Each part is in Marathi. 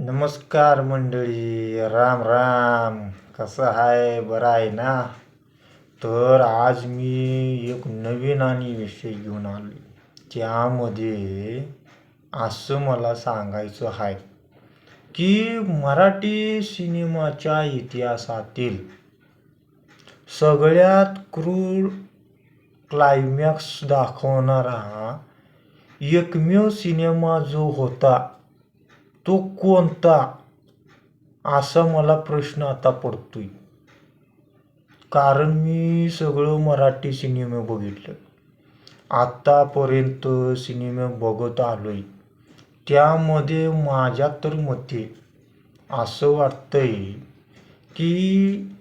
नमस्कार मंडळी, राम राम. कसं आहे? बरं आहे ना? तर आज मी एक नवीन आणि विषय घेऊन आलो. त्यामध्ये असं मला सांगायचं आहे की मराठी सिनेमाच्या इतिहासातील सगळ्यात क्रूर क्लायमॅक्स दाखवणारा एकमेव सिनेमा जो होता तो कोणता, असा मला प्रश्न आता पडतोय. कारण मी सगळं मराठी सिनेमे बघितलं, आतापर्यंत सिनेमे बघत आलोय. त्यामध्ये माझ्या तर मते असं वाटतंय की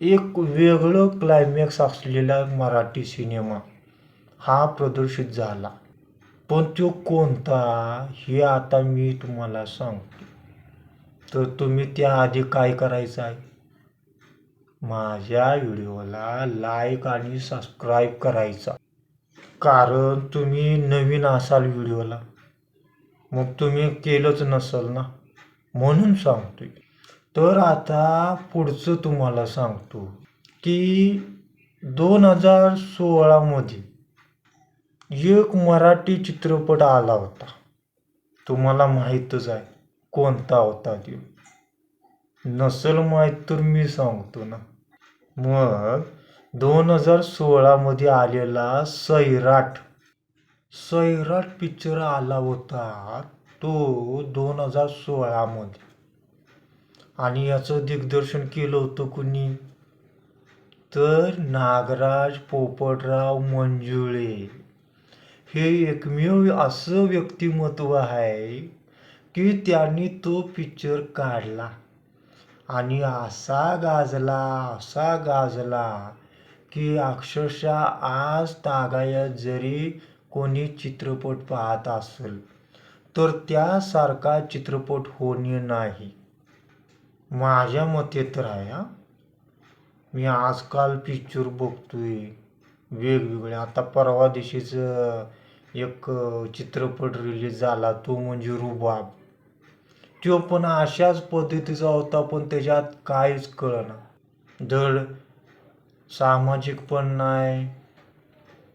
एक वेगळं क्लायमॅक्स असलेला मराठी सिनेमा हा प्रदर्शित झाला. पण तो कोणता हे आता मी तुम्हाला सांगतो. तर तुम्ही त्याआधी काय करायचं आहे, माझ्या व्हिडिओला लाईक आणि सबस्क्राईब करायचा. कारण तुम्ही नवीन असाल व्हिडिओला, मग तुम्ही केलंच नसेल ना, म्हणून सांगतोय. तर आता पुढचं तुम्हाला सांगतो की 2016 मध्ये एक मराठी चित्रपट आला होता. तुम्हाला माहीतच आहे कोणता होता तो. नसेल माहीत तर मी सांगतो ना. मग 2016 मध्ये आलेला सैराट पिक्चर आला होता तो 2016 मध्ये. आणि याचं दिग्दर्शन केलं होतं कुणी, तर नागराज पोपटराव मंजुळे. हे एकमेव असं व्यक्तिमत्व आहे की त्यांनी तो पिक्चर काढला आणि असा गाजला की अक्षरशः आज तागायत जरी कोणी चित्रपट पाहत असेल तर त्यासारखा चित्रपट होणे नाही, माझ्या मते तर आहे. मी आजकाल पिक्चर बघतोय वेगवेगळे. आता परवा दिवशीच एक चित्रपट रिलीज झाला, तो म्हणजे रुबाब. तो पण अशाच पद्धतीचा होता, पण त्याच्यात काहीच कळना. धड सामाजिक पण नाही,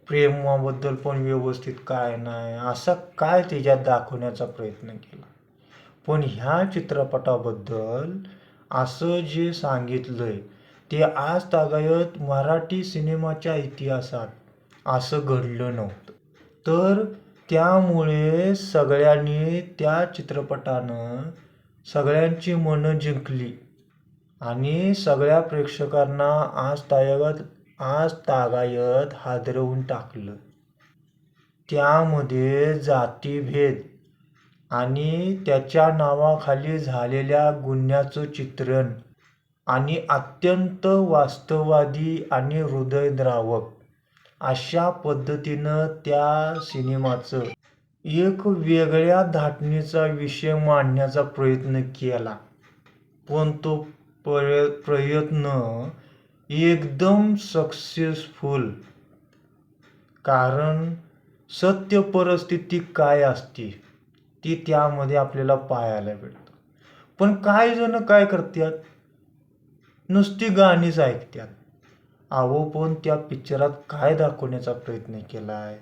प्रेमाबद्दल पण व्यवस्थित काय नाही, असा काय त्याच्यात दाखवण्याचा प्रयत्न केला. पण ह्या चित्रपटाबद्दल असं जे सांगितलंय ते आज तागायत मराठी सिनेमाच्या इतिहासात असं घडलं नव्हतं. तर त्यामुळे सगळ्यांनी त्या चित्रपटानं सगळ्यांची मनं जिंकली आणि सगळ्या प्रेक्षकांना आज तागायत हादरवून टाकलं. त्यामध्ये जातीभेद आणि त्याच्या नावाखाली झालेल्या गुन्ह्याचं चित्रण आणि अत्यंत वास्तववादी आणि हृदयद्रावक अशा पद्धतीनं त्या सिनेमाचं एक वेगळ्या धाटणीचा विषय मांडण्याचा प्रयत्न केला. पण तो प्रयत्न एकदम सक्सेसफुल. कारण सत्य परिस्थिती काय असते ती त्यामध्ये आपल्याला पाहायला भेटतं. पण काही जण काय करतात, नुसती गाणीच ऐकतात. अहो, पण त्या पिक्चरात काय दाखवण्याचा प्रयत्न केला आहे,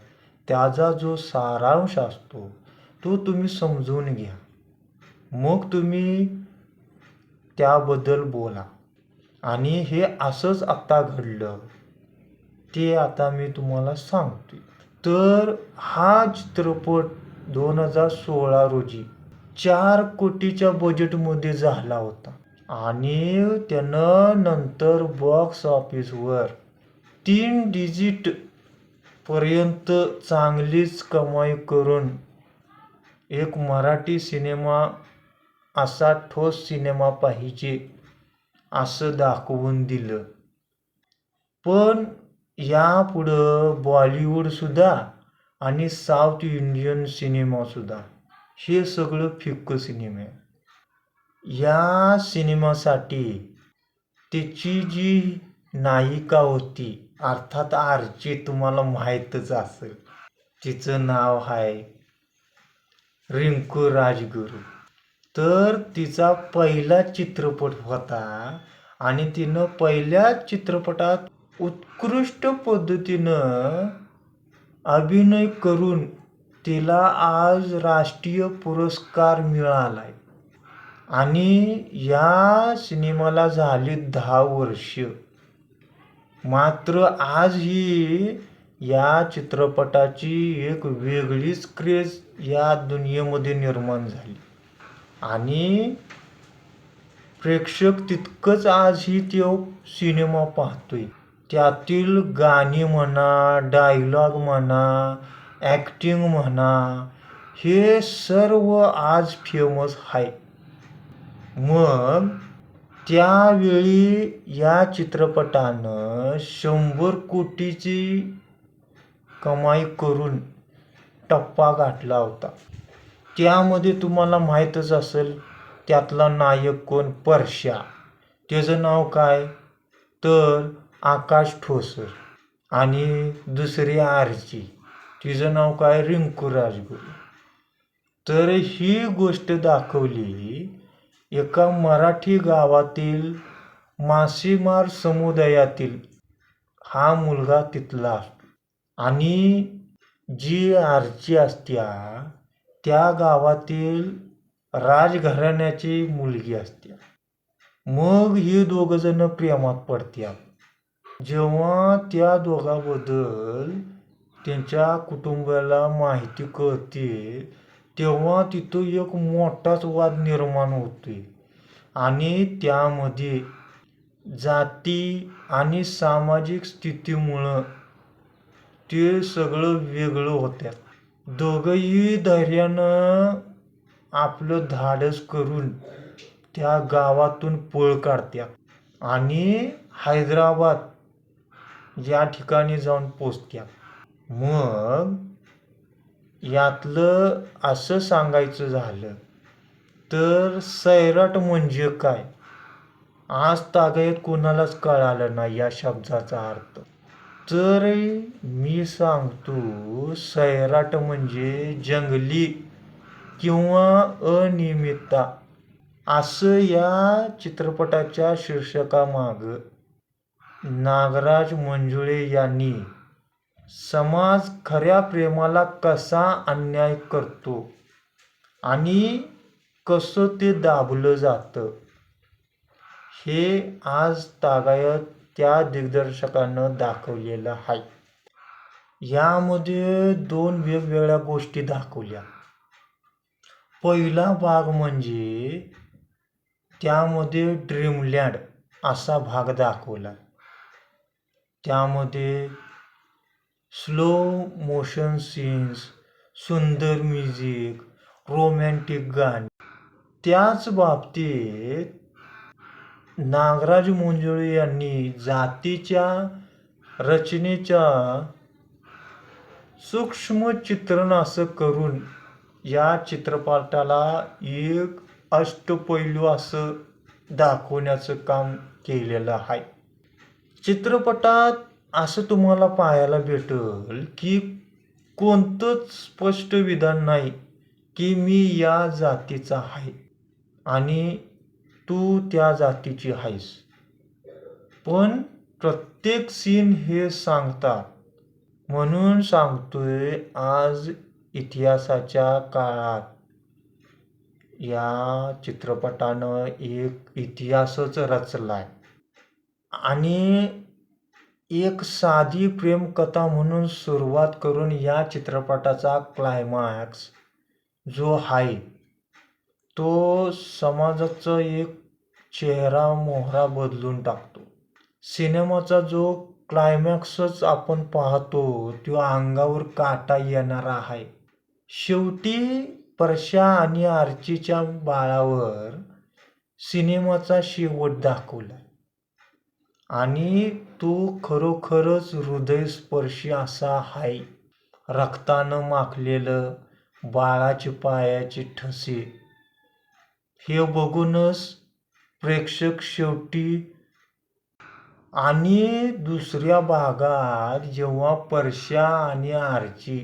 त्याचा जो सारांश असतो तो तुम्ही समजून घ्या, मग तुम्ही त्याबद्दल बोला. आणि हे असंच आत्ता घडलं ते आता मी तुम्हाला सांगतोय. तर हा चित्रपट 2016 रोजी 4 कोटीच्या बजेटमध्ये झाला होता आणि त्यानं नंतर बॉक्स ऑफिसवर 3 डिजिट पर्यंत चांगलीच कमाई करून एक मराठी सिनेमा असा ठोस सिनेमा पाहिजे असं दाखवून दिलं. पण यापुढं बॉलिवूडसुद्धा आणि साऊथ इंडियन सिनेमासुद्धा हे सगळं फिक्क सिनेमे. या सिनेमासाठी त्याची जी नायिका होती, अर्थात आर्ची, तुम्हाला माहीतच असेल, तिचं नाव आहे रिंकू राजगुरू. तर तिचा पहिला चित्रपट होता आणि तिनं पहिल्याच चित्रपटात उत्कृष्ट पद्धतीनं अभिनय करून तिला आज राष्ट्रीय पुरस्कार मिळालाय. आणि या सिनेमाला झाली 10 वर्ष. मात्र आज ही या चित्रपटाची एक वेगळीच क्रेज या दुनियेमध्ये निर्माण झाली आणि प्रेक्षक तितकंच आजही तो सिनेमा पाहतोय. त्यातील गाणी म्हणा, डायलॉग म्हणा, ॲक्टिंग म्हणा, हे सर्व आज फेमस आहे. मग त्यावेळी या चित्रपटानं 100 कोटीची कमाई करून टप्पा गाठला होता. त्यामध्ये तुम्हाला माहीतच असेल त्यातला नायक कोण? परश्या. त्याचं नाव काय? तर आकाश ठोसर. आणि दुसरी आरची, तिचं नाव काय? रिंकू राजगुरू. तर ही गोष्ट दाखवली एका मराठी गावातील मासेमार समुदायातील. हा मुलगा तिथला असतो आणि जी आरची असत्या त्या गावातील राजघराण्याची मुलगी असते. मग ही दोघंजण प्रेमात पडतात. जेव्हा त्या दोघांबद्दल त्यांच्या कुटुंबाला माहिती कळते तेव्हा तिथं एक मोठाच वाद निर्माण होतोय आणि त्यामध्ये जाती आणि सामाजिक स्थितीमुळं ते सगळं वेगळं होत्यात. दोघंही धैर्यानं आपलं धाडस करून त्या गावातून पळ काढतात आणि हैदराबाद या ठिकाणी जाऊन पोचतात. मग यातलं असं सांगायचं झालं तर सैराट म्हणजे काय आज तागायत कोणालाच कळालं नाही या शब्दाचा अर्थ. तर मी सांगतो, सैराट म्हणजे जंगली किंवा अनियमितता असं या चित्रपटाच्या शीर्षकामागं नागराज मंजुळे यांनी समाज खऱ्या प्रेमाला कसा अन्याय करतो आणि कसं ते दाबलं जातं हे आज तागायत त्या दिग्दर्शकानं दाखवलेलं आहे. यामध्ये 2 वेगवेगळ्या गोष्टी दाखवल्या. पहिला भाग म्हणजे त्यामध्ये ड्रीमलँड असा भाग दाखवला. त्यामध्ये स्लो मोशन सीन्स, सुंदर म्युझिक, रोमॅन्टिक गाणी. त्याच बाबतीत नागराज मंजुळे यांनी जातीच्या रचनेच्या सूक्ष्म चित्रण असं करून या चित्रपटाला एक अष्टपैलू असं दाखवण्याचं काम केलेलं आहे. चित्रपटात असं तुम्हाला पाहायला भेटेल की कोणतंच स्पष्ट विधान नाही की मी या जातीचा आहे आणि तू त्या जातीची आहेस. पण प्रत्येक सीन हे सांगतात. म्हणून सांगतोय, आज इतिहासाच्या काळात या चित्रपटानं एक इतिहासच रचलाय आणि एक साधी प्रेमकथा म्हणून सुरुवात करून या चित्रपटाचा क्लायमॅक्स जो आहे तो समाजाचा एक चेहरा मोहरा बदलून टाकतो. सिनेमाचा जो क्लायमॅक्सच आपण पाहतो तो अंगावर काटा येणारा आहे. शेवटी परश्या आणि आर्चीच्या बाळावर सिनेमाचा शेवट दाखवला आणि तो खरोखरच हृदयस्पर्शी असा आहे. रक्तानं माखलेलं बाळाचे पायाचे ठसे हे बघूनच प्रेक्षक शेवटी. आणि दुसऱ्या भागात जेव्हा परश्या आणि आर्ची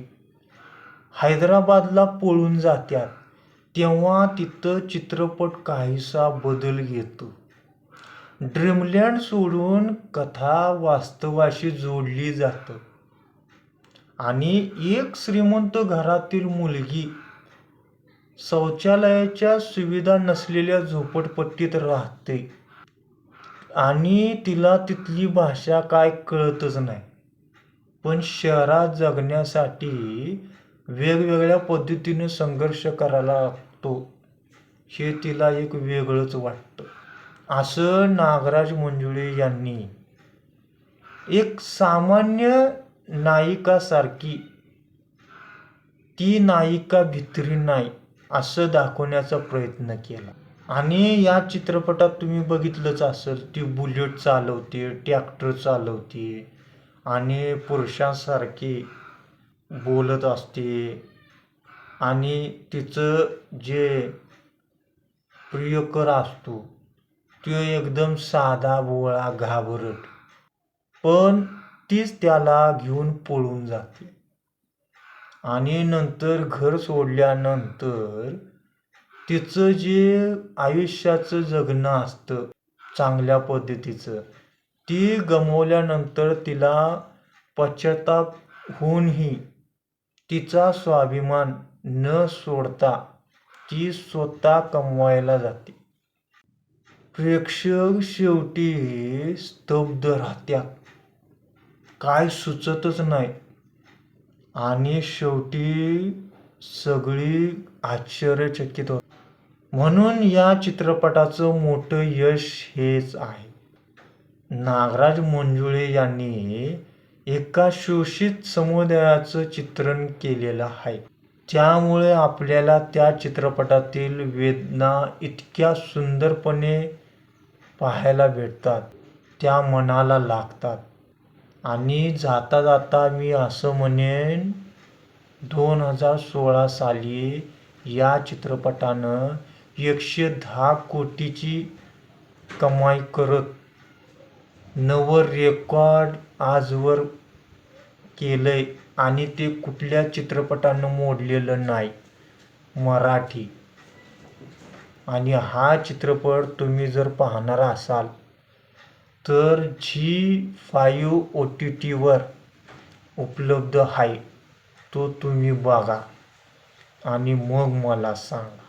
हैदराबादला पळून जातात तेव्हा तिथं चित्रपट काहीसा बदल घेतो. ड्रीमलँड सोडून कथा वास्तवाशी जोडली जातं आणि एक श्रीमंत घरातील मुलगी शौचालयाच्या सुविधा नसलेल्या झोपडपट्टीत राहते आणि तिला तिथली भाषा काय कळतच नाही. पण शहरात जगण्यासाठी वेगवेगळ्या पद्धतीने संघर्ष करायला लागतो हे तिला एक वेगळंच वाटतं. असं नागराज मंजुळे यांनी एक सामान्य नायिकासारखी ती नायिका भित्री नाही असं दाखवण्याचा प्रयत्न केला. आणि या चित्रपटात तुम्ही बघितलंच असेल, ती बुलेट चालवते, ट्रॅक्टर चालवते आणि पुरुषांसारखी बोलत असते आणि तिचं जे प्रियकर असतो तो एकदम साधा भोळा घाबरट, पण तीच त्याला घेऊन पळून जाते. आणि नंतर घर सोडल्यानंतर तिचं जे आयुष्याचं जगणं असतं चांगल्या पद्धतीचं, ती गमावल्यानंतर तिला पश्चाताप होऊनही तिचा स्वाभिमान न सोडता ती स्वतः कमवायला जाते. प्रेक्षक शेवटी स्तब्ध राहत्यात, काय सुचतच नाही आणि शेवटी सगळी आश्चर्यचकित होतात. म्हणून या चित्रपटाचं मोठं यश हेच आहे. नागराज मंजुळे यांनी एका शोषित समुदायाचं चित्रण केलेलं आहे. त्यामुळे आपल्याला त्या चित्रपटातील वेदना इतक्या सुंदरपणे पाहायला भेटतात, त्या मनाला लागतात. आणि जाता जाता मी असं म्हणेन, 2016 साली या चित्रपटानं 110 कोटीची कमाई करत नवं रेकॉर्ड आजवर केलंय आणि ते कुठल्या चित्रपटानं मोडलेलं नाही, मराठी. आणि हा चित्रपट तुम्ही जर पाहणार असाल तर Zee5 OTTवर उपलब्ध आहे, तो तुम्ही बघा आणि मग मला सांगा.